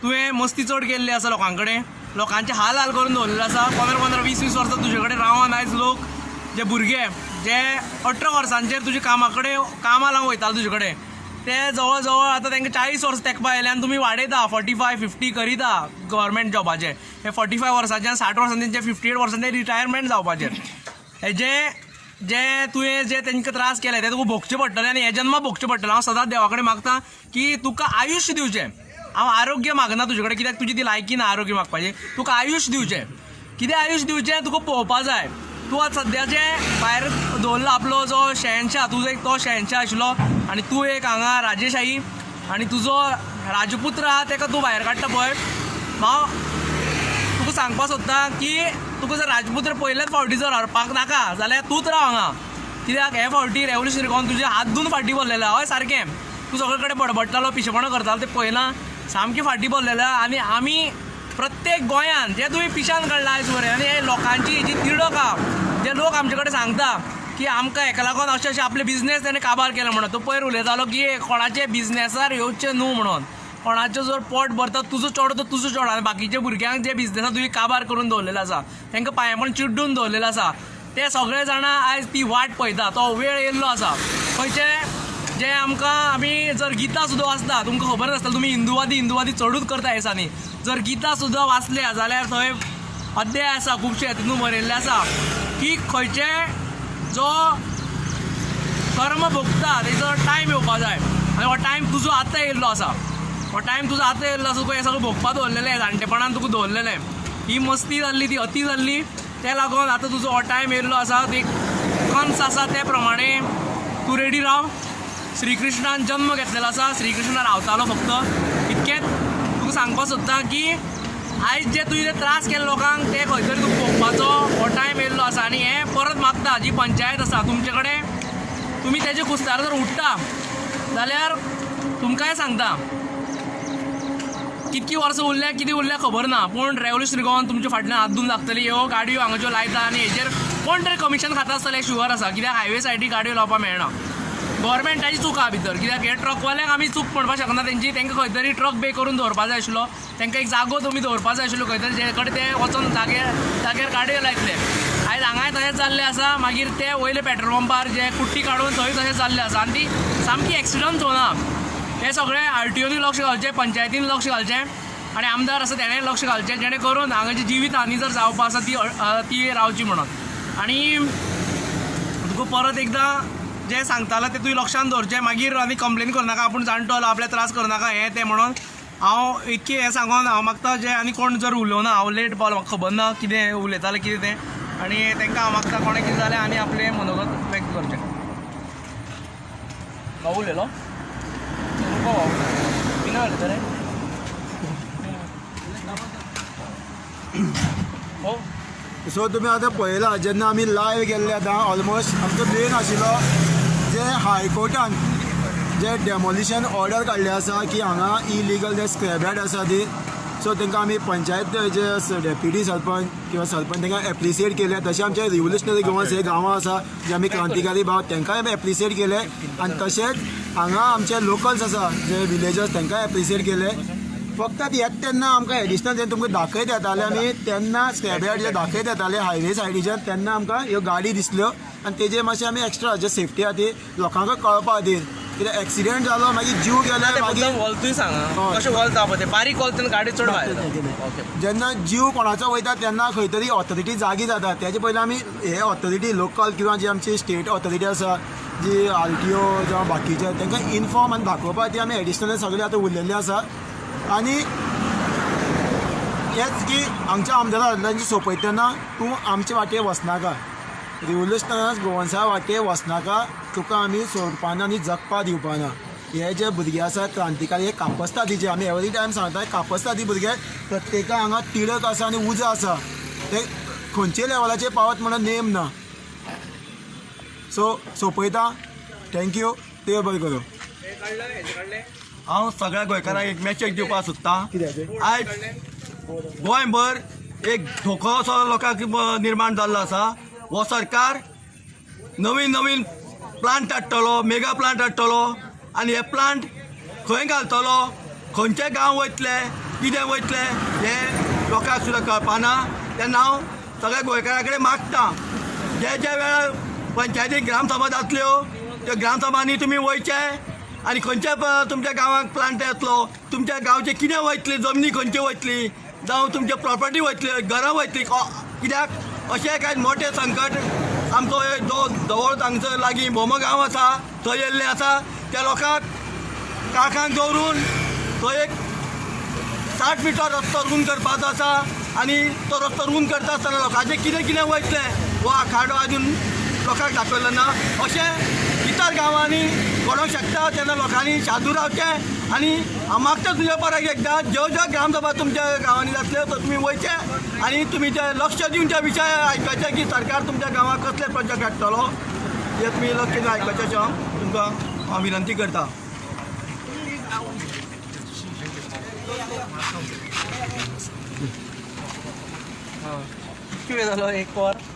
तुवें मस्ती चड केल्ली आसा लोकां कडेन लोकांचे हाल करून दवरलेले आसा 15-20 वर्सां तुजे कडेन रावन आयज लोक जे भुरगे जे 18 वर्सांचेर तुजे कामा लावंक वयताले तुजे कडेन ते जवळ जवळ आतां तांकां 40 वर्सां तेंकपा येयले आनी तुमी वाडयता 45-50 करिता गव्हर्मेंट जॉबाचे हे 45 वर्सांचे 60 वर्सांचे 58 वर्सांचे रिटायरमेंट जावपाचेर हे जे तुवें जे तांकां त्रास केले ते तुका भोगचे पडटले आनी हे जन्मा भोगचे पडटले हांव सदांच देवा कडेन मागता की तुका आयुश्य दिवचें हांव आरोग्य मागना तुजे कडेन कित्याक तुजी ती लायकी ना आरोग्य मागपाचें तुका आयुश्य दिवचें कितें आयुश्य दिवचें तुका पळोवपा जाय तूं आतां सद्याचे भायर दवरला आपलो जो शेहनशाह तुजो एक तो शेहनशाह आशिल्लो आनी तूं एक हांगा राजेशाही आनी तुजो राजपुत्र आहा तेका तूं भायर काडटा पळय हांव तुका सांगपा सोदता की तुका जर राजपुत्र पयलेच फावटी जर हरपाक नाका जाल्यार तूंच राव हांगा कित्याक हे फावटी रेव्होल्युशनरी गोवन तुजे हात धुवन फाटी भरलेले हय सारकें तूं सगळे कडेन बडबडटालो पिशेपणां करतालो तें पळयलां सामकी फाटी भरलेले आनी आमी प्रत्येक गोंयान जे तुवें पिशान काडला आयज बरें आनी हे लोकांची जी तिडक आहा जे लोक आमचे कडेन सांगता की आमकां हेका लागून अशें आपले बिझनेस तेणें काबार केलो म्हणून तो पयर उलयतालो की कोणाचे बिझनेसार येवचें न्हू म्हणून कोणाचो जर पोट भरता तुजो चोड तो तुजो चोड आनी बाकीच्या भुरग्यांक जे बिझनेसां तुवें काबार करून दवरलेलो आसा तांकां पांयपण चिड्डून दवरलेलो आसा ते सगळे जाणां आयज ती वाट पळयता तो वेळ येयल्लो आसा खंयचे जे आमकां आमी जर गितां सुद्दां वाचता तुमकां खबर नासता तुमी हिंदुवादी चडूच करता हे दिसांनी जर गितां सुद्दां वाचल्या जाल्यार थंय अध्याय आसा खुबशे तितून बरयल्ले आसा की खंयचे जो कर्म भोगता तेजो टायम येवपा जाय आनी हो टायम तुजो आतां येयल्लो आसा हो टायम तुजो आतां येयल्लो आसा तुका हें सगळें भोगपा दवरलेलें जाणटेपणान तुका दवरलेलें ही मस्ती जाल्ली ती अती जाल्ली ते लागून आतां तुजो हो टायम येयल्लो आसा ती कंस आसा ते प्रमाणे तूं रेडी राव श्री कृष्णान जन्म घेतलेलो आसा श्री कृष्ण रावतालो फक्त इतकेंच तुका सांगपाक सोदता की आयज जे तुवें त्रास केले लोकांक ते खंय तरी तुका भोगपाचो हो टायम येयल्लो आसा आनी हें परत मागता जी पंचायत आसा तुमचे कडेन तुमी तेजे कुस्तार जर उठ्ठा जाल्यार तुमकांय सांगता कितकी वर्सां उरल्या कितें उरल्या खबर ना, पूण रेव्होल्युशनरी गोवन तुमच्या फाटल्यान हात धुवन लागतली. ह्यो गाडयो हांगा ज्यो लायता आनी हेजेर कोण तरी कमिशन खाता आसतलें शुअर आसा, कित्याक हायवे सायडीक गाडयो लावपाक मेळना. गव्हर्मेंटाची चूक आहा भितर, कित्याक हे ट्रकवाल्यांक आमी चूक म्हणपाक शकना तेंची. तांकां खंय तरी ट्रक बे करून दवरपाक जाय आशिल्लो, तांकां एक जागो तुमी दवरपाक जाय आशिल्लो खंय तरी, जे कडेन ते वचून जाग्यार गाडयो लायतले. आयज हांगाय तशेंच जाल्लें आसा. मागीर ते वयले पेट्रोल पंपार जे कुट्टी काडून थंय तशेंच जाल्लें आसा आनी ती सामकी एक्सिडंट होना. हे सगळें RTOनी लक्ष घालचें, पंचायतीन लक्ष घालचें आनी आमदार आसा तेणें लक्ष घालचें, जेणे करून हांगाची जिवीत हानी जर जावपा आसा ती रावची म्हणून. आनी तुका परत एकदां जे सांगतालो ते तुवें लक्षांत दवरचें. मागीर आनी कंप्लेन करनाका, आपूण जाणटलो आपले त्रास करनाका हें तें म्हणून. हांव इतकें हें सांगून हांव मागता जे आनी कोण जर उलोवना, हांव लेट पावलो म्हाका खबर ना कितें उलयतालें कितें तें, आनी तांकां हांव मागता कोणें कितें जालें आनी आपलें मनोगत व्यक्त करचें. भाऊ उलयलो बिना उलयता रे हो. सो तुमी आतां पळयला जेन्ना आमी लायव्ह गेल्ले आतां ऑलमोस्ट आमचो मेन आशिल्लो जे हायकोर्टान जे डेमोलिशन ऑर्डर काडले आसा की हांगा इलिगल जे स्क्रॅपयार्ड आसा ती, सो तांकां आमी पंचायत जे डेप्युटी सरपंच किंवा सरपंच तांकां एप्रिसिएट केले. तशें आमचे रिव्होल्युशनरी गोवन्स हे गांवां आसा जे आमी क्रांतिकारी भाव तांकांय आमी एप्रिसिएट केले. आनी तशेंच हांगा आमचे लोकल्स आसा जे विलेजर्स तांकांय एप्रिसिएट केले. फक्त येता तेन्ना आमकां एडिशनल जेन्ना तुमकां दाखयत येताले आमी तेन्ना स्क्रॅपयार्ड जे दाखयत येताले हायवे सायडीच्यान तेन्ना आमकां ह्यो गाडी दिसल्यो आनी तेजेर मातशें आमी एक्स्ट्रा जे सेफ्टी खातीर लोकांक कळपा खातीर, कित्याक एक्सिडेंट जालो मागीर जीव गेले मागीर वॉल सांगा कशें वॉल जावपा तें बारीक वॉल तेन्ना गाडी चड भायर. जेन्ना जीव कोणाचो वयता तेन्ना खंय तरी ऑथॉरिटी जागी जाता. तेजे पयलीं आमी हे ऑथॉरिटी लोकल किंवा जी आमची स्टेट ऑथॉरिटी आसा जी RTO जावं बाकीचे तांकां इन्फॉर्म आनी दाखोवपा खातीर आमी एडिशनल सगळे आतां उरलेले आसा. आनी हेच की हांगच्या आमदारांची सोंपयता तेन्ना तूं आमचे वाटेर वचनाका, रिव्होल्युशनरी गोवन्सा वाटेर वचनाका, तुका आमी सोडपाना आनी जगपा दिवपाना. हे जे भुरगे आसा क्रांतिकारी हे कापस्तादीचे आमी एवरी टायम सांगता कापस्तादी भुरगे प्रत्येका हांगा तिडक आसा आनी उजो आसा, ते खंयचे लेवलाचेर पावत म्हणून नेम ना. सो सोंपयता. थँक्यू. देव बरें करूं. हांव सगळ्या गोंयकारांक एक मॅसेज दिवपाक सोदतां. आयज गोंयभर एक धोको असो लोकांक निर्माण जाल्लो आसा. हो सरकार नवीन नवीन प्लांट हाडटलो, मेगा प्लांट हाडटलो आनी हे प्लांट खंय घालतलो, खंयचे गांव वयतले, कितें वयतले हे लोकांक सुद्दां कळपाना. तेन्ना हांव सगळ्या गोंयकारां कडेन मागतां जे वेळार पंचायतीक ग्रामसभा जातल्यो त्या ग्रामसभांनी तुमी वयचे आनी खंयच्या तुमच्या गांवांक प्लांट येतलो, तुमच्या गांवचे कितें वयतली, जमनी खंयची वयतली, जावं तुमचे प्रॉपर्टी वयतली, घरां वयतली, कित्याक अशें कांय मोठें संकट आमचो जो जवळ हांगसर लागीं भोमो गांव आसा थंय येल्लें आसा. त्या लोकांक काळखांत दवरून थंय एक 60 मिटर रस्तो रूंद करपाचो आसा आनी तो रस्तो रूंद करता आसतना लोकांचें कितें कितें वयतलें हो आखाडो आजून लोकांक दाखयलो ना. अशें इतर गांवांनी घडोवंक शकता. तेन्ना लोकांनी शादू रावचें आनी हांव मागता तुज्या परस एकदां ज्यो ग्रामसभा तुमच्या गांवांनी जातल्यो तो तुमी वयचे आनी तुमी ते लक्ष दिवन त्या विशय आयकचें की सरकार तुमच्या गांवांत कसले प्रोजेक्ट हाडटलो हे तुमी लक्ष दिवन आयकचें अशें हांव तुमकां हांव विनंती करतां. कितें जालो एक वर